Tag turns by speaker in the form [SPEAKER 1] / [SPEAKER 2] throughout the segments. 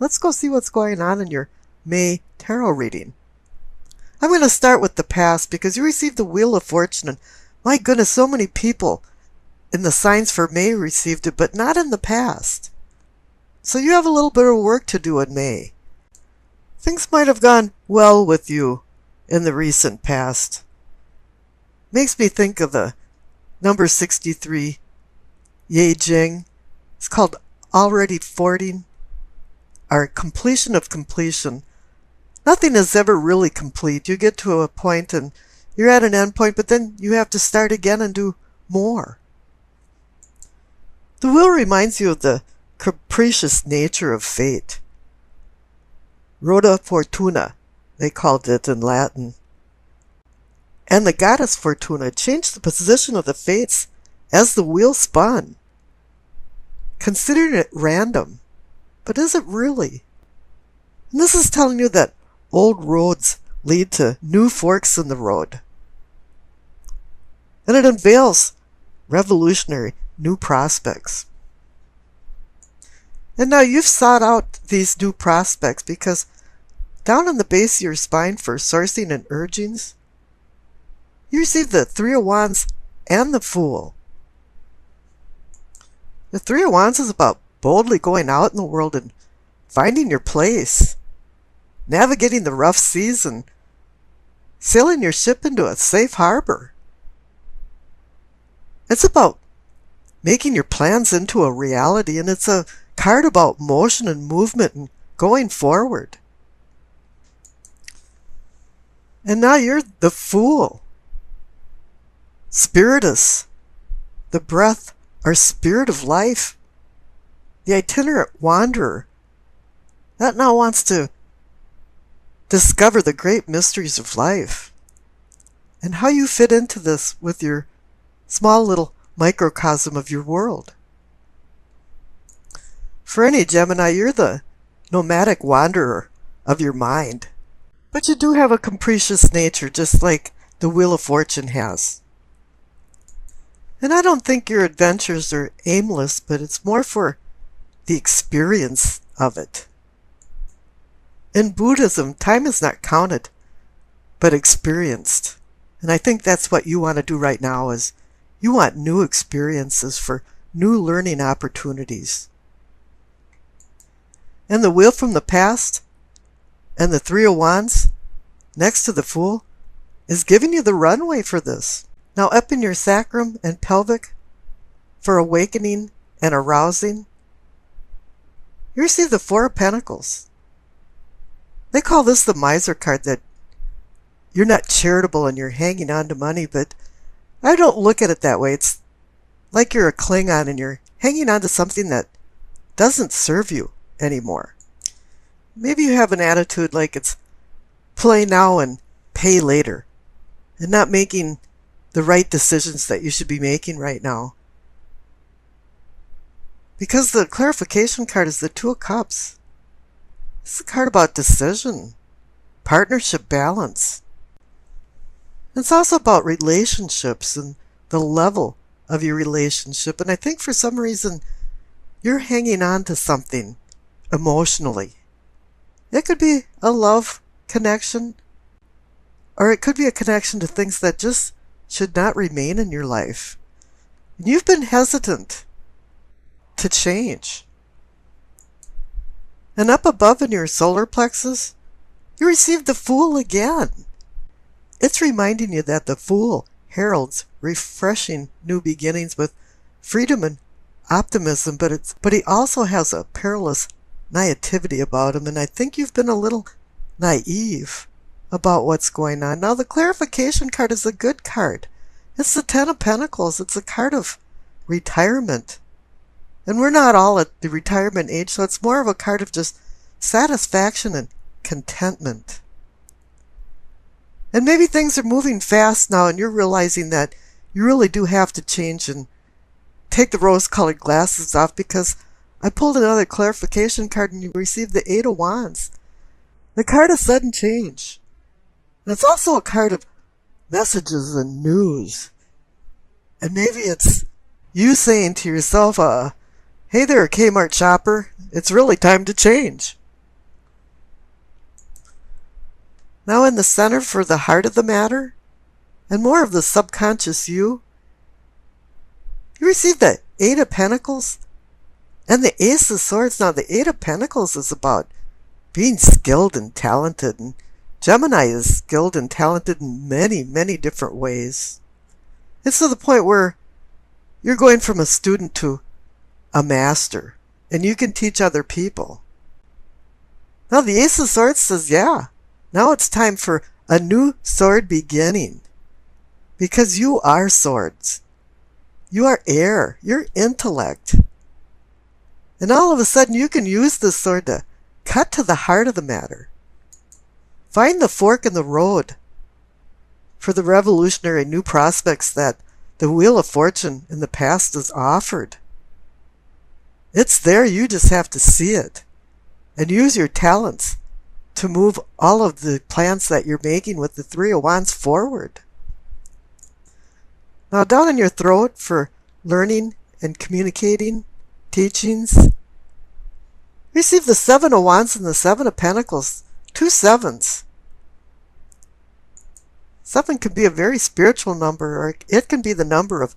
[SPEAKER 1] let's go see what's going on in your May tarot reading. I'm going to start with the past because you received the Wheel of Fortune, and my goodness, so many people in the signs for May received it, but not in the past. So you have a little bit of work to do in May. Things might have gone well with you in the recent past. Makes me think of the number 63, Ye Jing. It's called already forting, or completion of completion. Nothing is ever really complete. You get to a point and you're at an end point, but then you have to start again and do more. The wheel reminds you of the capricious nature of fate. Rota Fortuna, they called it in Latin. And the goddess Fortuna changed the position of the fates as the wheel spun. Considering it random, but is it really? And this is telling you that old roads lead to new forks in the road. And it unveils revolutionary new prospects. And now you've sought out these new prospects because down in the base of your spine for sourcing and urgings, you receive the Three of Wands and the Fool. The Three of Wands is about boldly going out in the world and finding your place, navigating the rough seas and sailing your ship into a safe harbor. It's about making your plans into a reality, and it's a card about motion and movement and going forward. And now you're the Fool. Spiritus, the breath or spirit of life, the itinerant wanderer, that now wants to discover the great mysteries of life and how you fit into this with your small little microcosm of your world. For any Gemini, you're the nomadic wanderer of your mind, but you do have a capricious nature just like the Wheel of Fortune has. And I don't think your adventures are aimless, but it's more for the experience of it. In Buddhism, time is not counted, but experienced. And I think that's what you want to do right now, is you want new experiences for new learning opportunities. And the Wheel from the past and the Three of Wands next to the Fool is giving you the runway for this. Now up in your sacrum and pelvic for awakening and arousing, you receive the Four of Pentacles. They call this the miser card, that you're not charitable and you're hanging on to money, but I don't look at it that way. It's like you're a Klingon and you're hanging on to something that doesn't serve you anymore. Maybe you have an attitude like it's play now and pay later, and not making the right decisions that you should be making right now. Because the clarification card is the Two of Cups. It's a card about decision, partnership, balance. It's also about relationships and the level of your relationship. And I think for some reason you're hanging on to something emotionally. It could be a love connection, or it could be a connection to things that just should not remain in your life. And you've been hesitant to change. And up above in your solar plexus, you received the Fool again. It's reminding you that the Fool heralds refreshing new beginnings with freedom and optimism, but he also has a perilous naivety about him, and I think you've been a little naive about what's going on. Now the clarification card is a good card. It's the Ten of Pentacles. It's a card of retirement. And we're not all at the retirement age, so it's more of a card of just satisfaction and contentment. And maybe things are moving fast now and you're realizing that you really do have to change and take the rose-colored glasses off, because I pulled another clarification card and you received the Eight of Wands. The card of sudden change. And it's also a card of messages and news. And maybe it's you saying to yourself, hey there, Kmart shopper, it's really time to change. Now in the center for the heart of the matter, and more of the subconscious you receive the Eight of Pentacles and the Ace of Swords. Now the Eight of Pentacles is about being skilled and talented, and Gemini is skilled and talented in many, many different ways. It's to the point where you're going from a student to a master, and you can teach other people. Now the Ace of Swords says, yeah, now it's time for a new sword beginning. Because you are swords. You are air. You're intellect. And all of a sudden you can use this sword to cut to the heart of the matter. Find the fork in the road for the revolutionary new prospects that the Wheel of Fortune in the past has offered. It's there, you just have to see it. And use your talents to move all of the plans that you're making with the Three of Wands forward. Now down in your throat for learning and communicating, teachings, receive the Seven of Wands and the Seven of Pentacles. 2 sevens. 7 can be a very spiritual number, or it can be the number of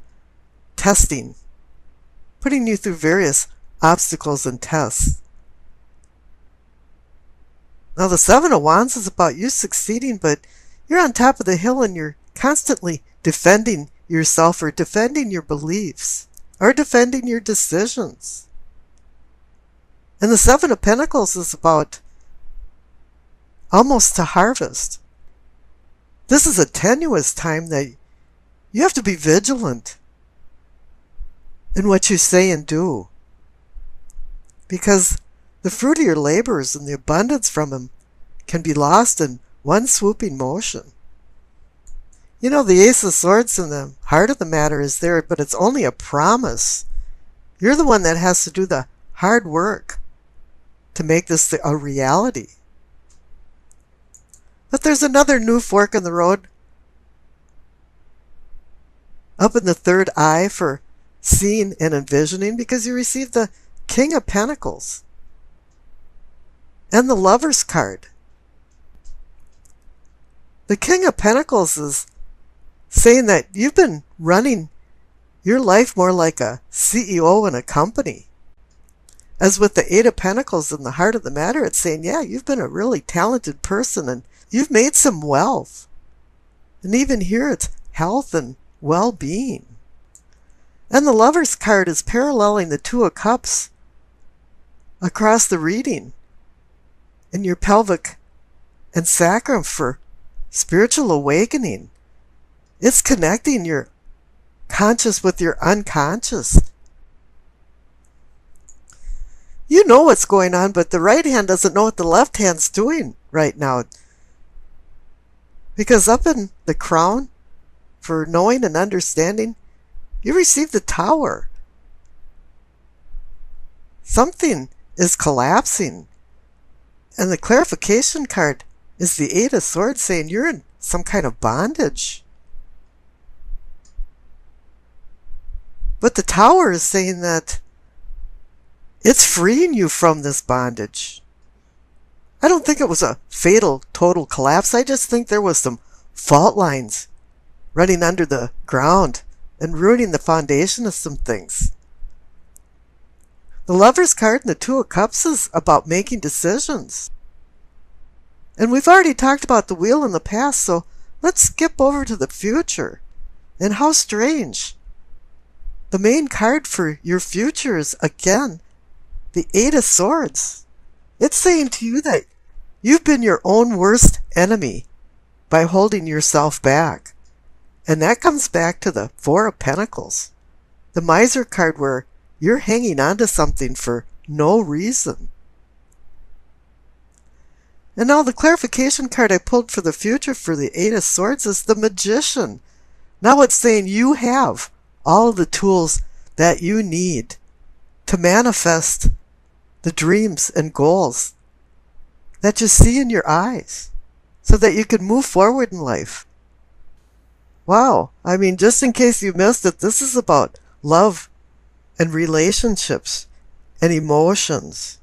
[SPEAKER 1] testing, putting you through various obstacles and tests. Now the Seven of Wands is about you succeeding, but you're on top of the hill and you're constantly defending yourself or defending your beliefs or defending your decisions. And the Seven of Pentacles is about almost to harvest. This is a tenuous time that you have to be vigilant in what you say and do, because the fruit of your labors and the abundance from them can be lost in one swooping motion. You know, the Ace of Swords in the heart of the matter is there, but it's only a promise. You're the one that has to do the hard work to make this a reality. But there's another new fork in the road up in the third eye for seeing and envisioning, because you receive the King of Pentacles and the Lover's card. The King of Pentacles is saying that you've been running your life more like a CEO in a company. As with the Eight of Pentacles in the heart of the matter, it's saying, yeah, you've been a really talented person and you've made some wealth. And even here it's health and well-being. And the Lover's card is paralleling the Two of Cups across the reading in your pelvic and sacrum for spiritual awakening. It's connecting your conscious with your unconscious. You know what's going on, but the right hand doesn't know what the left hand's doing right now. Because up in the crown, for knowing and understanding, you receive the Tower. Something is collapsing. And the clarification card is the Eight of Swords, saying you're in some kind of bondage. But the Tower is saying that it's freeing you from this bondage. I don't think it was a fatal, total collapse. I just think there was some fault lines running under the ground and ruining the foundation of some things. The Lover's card and the Two of Cups is about making decisions. And we've already talked about the Wheel in the past, so let's skip over to the future. And how strange. The main card for your future is, again, the Eight of Swords. It's saying to you that you've been your own worst enemy by holding yourself back. And that comes back to the Four of Pentacles, the Miser card, where you're hanging on to something for no reason. And now the clarification card I pulled for the future for the Eight of Swords is the Magician. Now it's saying you have all of the tools that you need to manifest the dreams and goals that you see in your eyes so that you can move forward in life. Wow, I mean, just in case you missed it, this is about love and relationships and emotions.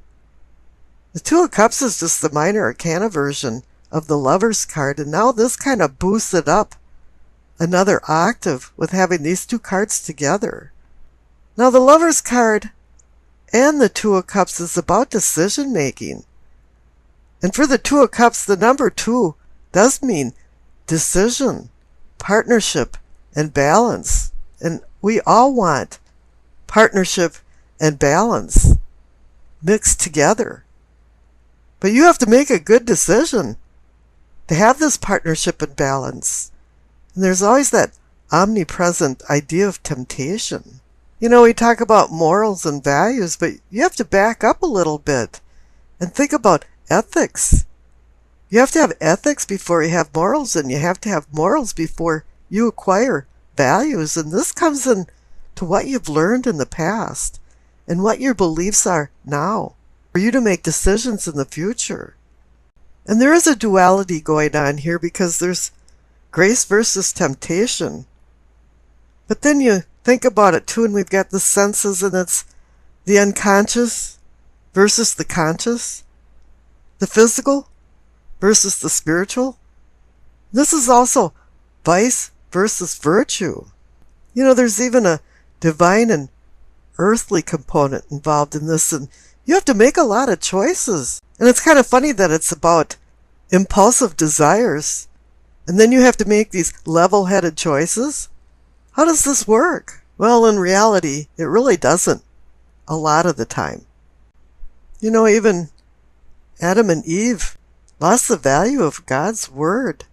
[SPEAKER 1] The Two of Cups is just the minor arcana version of the Lover's card, and now this kind of boosts it up another octave with having these two cards together. Now the Lover's card and the Two of Cups is about decision making. And for the Two of Cups, the number 2 does mean decision, partnership, and balance. And we all want partnership and balance mixed together. But you have to make a good decision to have this partnership and balance. And there's always that omnipresent idea of temptation. You know, we talk about morals and values, but you have to back up a little bit and think about ethics. You have to have ethics before you have morals, and you have to have morals before you acquire values. And this comes in to what you've learned in the past and what your beliefs are now for you to make decisions in the future. And there is a duality going on here because there's grace versus temptation. But then you think about it too, and we've got the senses, and it's the unconscious versus the conscious, the physical versus the spiritual. This is also vice versus virtue. You know, there's even a divine and earthly component involved in this, and you have to make a lot of choices. And it's kind of funny that it's about impulsive desires, and then you have to make these level-headed choices. How does this work? Well, in reality, it really doesn't a lot of the time. You know, even Adam and Eve lost the value of God's word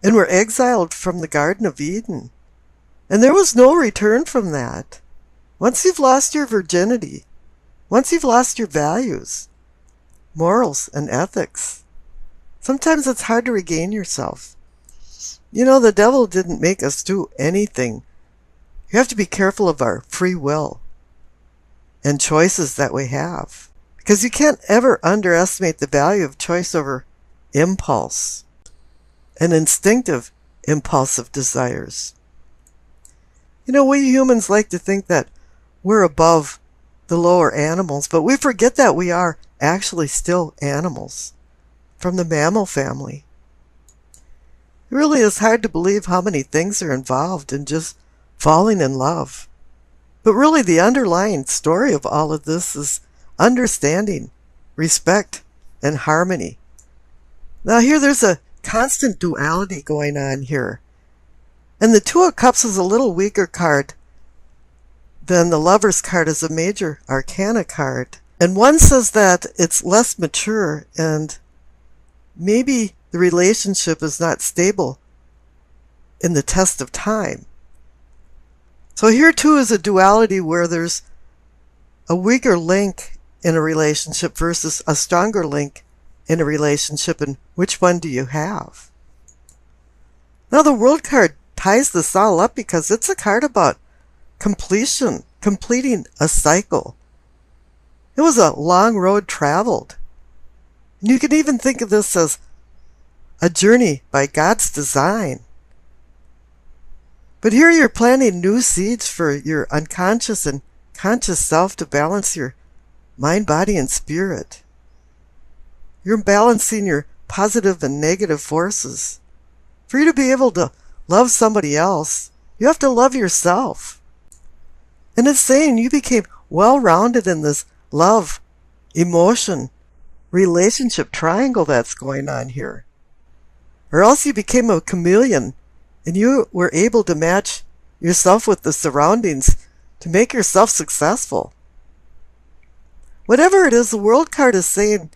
[SPEAKER 1] and were exiled from the Garden of Eden. And there was no return from that. Once you've lost your virginity, once you've lost your values, morals, and ethics, sometimes it's hard to regain yourself. You know, the devil didn't make us do anything. You have to be careful of our free will and choices that we have, because you can't ever underestimate the value of choice over impulse and instinctive impulsive desires. You know, we humans like to think that we're above the lower animals, but we forget that we are actually still animals from the mammal family. It really is hard to believe how many things are involved in just falling in love. But really the underlying story of all of this is understanding, respect, and harmony. Now here there's a constant duality going on here. And the Two of Cups is a little weaker card than the Lover's card is a major arcana card. And one says that it's less mature and maybe the relationship is not stable in the test of time. So here too is a duality where there's a weaker link in a relationship versus a stronger link in a relationship, and which one do you have? Now the World card ties this all up because it's a card about completion, completing a cycle. It was a long road traveled. And you can even think of this as a journey by God's design. But here you're planting new seeds for your unconscious and conscious self to balance your mind, body, and spirit. You're balancing your positive and negative forces. For you to be able to love somebody else, you have to love yourself. And it's saying you became well-rounded in this love, emotion, relationship triangle that's going on here. Or else you became a chameleon and you were able to match yourself with the surroundings to make yourself successful. Whatever it is, the World card is saying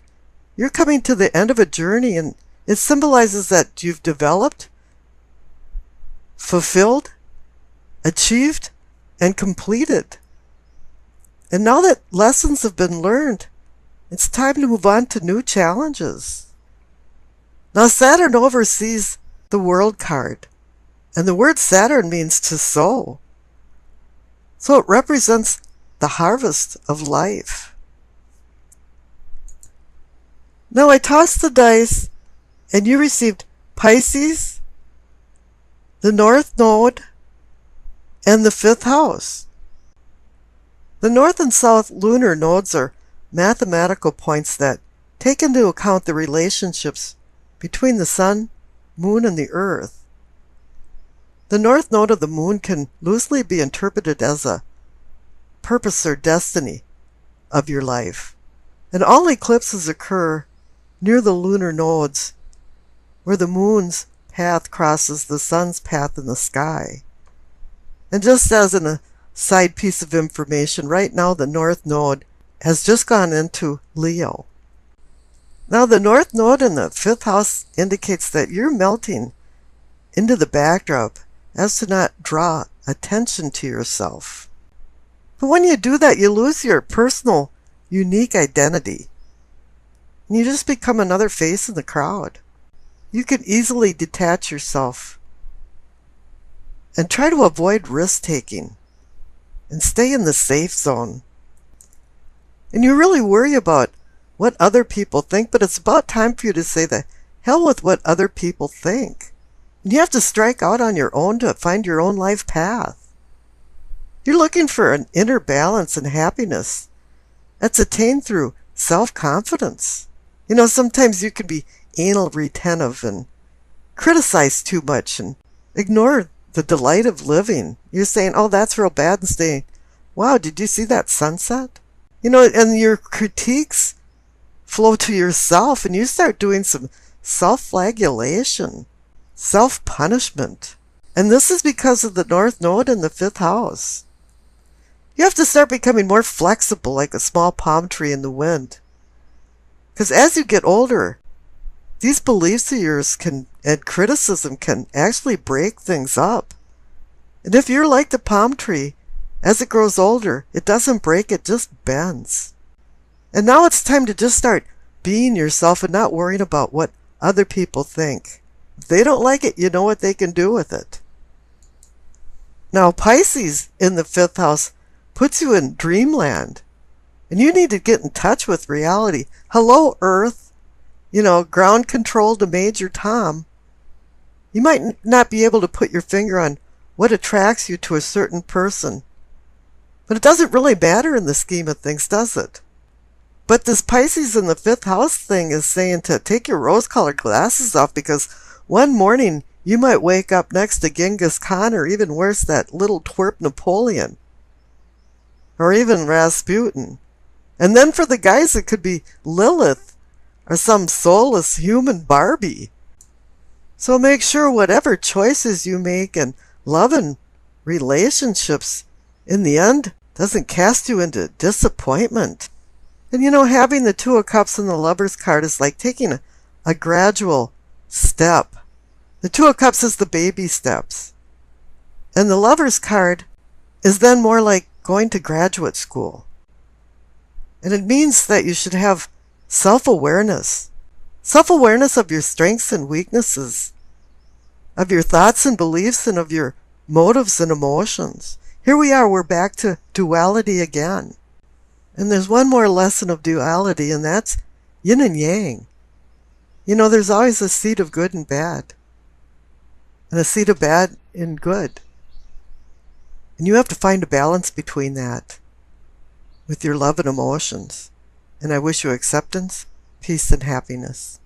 [SPEAKER 1] you're coming to the end of a journey, and it symbolizes that you've developed, fulfilled, achieved, and completed. And now that lessons have been learned, it's time to move on to new challenges. Now Saturn oversees the World card, and the word Saturn means to sow. So it represents the harvest of life. Now I tossed the dice, and you received Pisces, the North Node, and the 5th house. The North and South lunar nodes are mathematical points that take into account the relationships between the sun, moon, and the earth. The north node of the moon can loosely be interpreted as a purpose or destiny of your life. And all eclipses occur near the lunar nodes, where the moon's path crosses the sun's path in the sky. And just as a side piece of information, right now the north node has just gone into Leo. Now the north node in the 5th house indicates that you're melting into the backdrop as to not draw attention to yourself. But when you do that, you lose your personal, unique identity. And you just become another face in the crowd. You can easily detach yourself and try to avoid risk-taking and stay in the safe zone. And you really worry about what other people think, but it's about time for you to say the hell with what other people think. And you have to strike out on your own to find your own life path. You're looking for an inner balance and happiness that's attained through self-confidence. You know, sometimes you can be anal retentive and criticize too much and ignore the delight of living. You're saying, oh, that's real bad, and saying, wow, did you see that sunset? You know, and your critiques flow to yourself, and you start doing some self-flagellation, self-punishment. And this is because of the north node in the 5th house. You have to start becoming more flexible, like a small palm tree in the wind. Because as you get older, these beliefs of yours and criticism can actually break things up. And if you're like the palm tree, as it grows older, it doesn't break, it just bends. And now it's time to just start being yourself and not worrying about what other people think. If they don't like it, you know what they can do with it. Now, Pisces in the 5th house puts you in dreamland. And you need to get in touch with reality. Hello, Earth. You know, ground control to Major Tom. You might not be able to put your finger on what attracts you to a certain person. But it doesn't really matter in the scheme of things, does it? But this Pisces in the 5th house thing is saying to take your rose-colored glasses off, because one morning you might wake up next to Genghis Khan, or even worse, that little twerp Napoleon. Or even Rasputin. And then for the guys, it could be Lilith or some soulless human Barbie. So make sure whatever choices you make in love and relationships, in the end, doesn't cast you into disappointment. And you know, having the 2 of Cups and the Lover's card is like taking a gradual step. The 2 of Cups is the baby steps. And the Lover's card is then more like going to graduate school. And it means that you should have self-awareness. Self-awareness of your strengths and weaknesses, of your thoughts and beliefs, and of your motives and emotions. Here we are, we're back to duality again. And there's one more lesson of duality, and that's yin and yang. You know, there's always a seed of good and bad, and a seed of bad and good. And you have to find a balance between that with your love and emotions. And I wish you acceptance, peace, and happiness.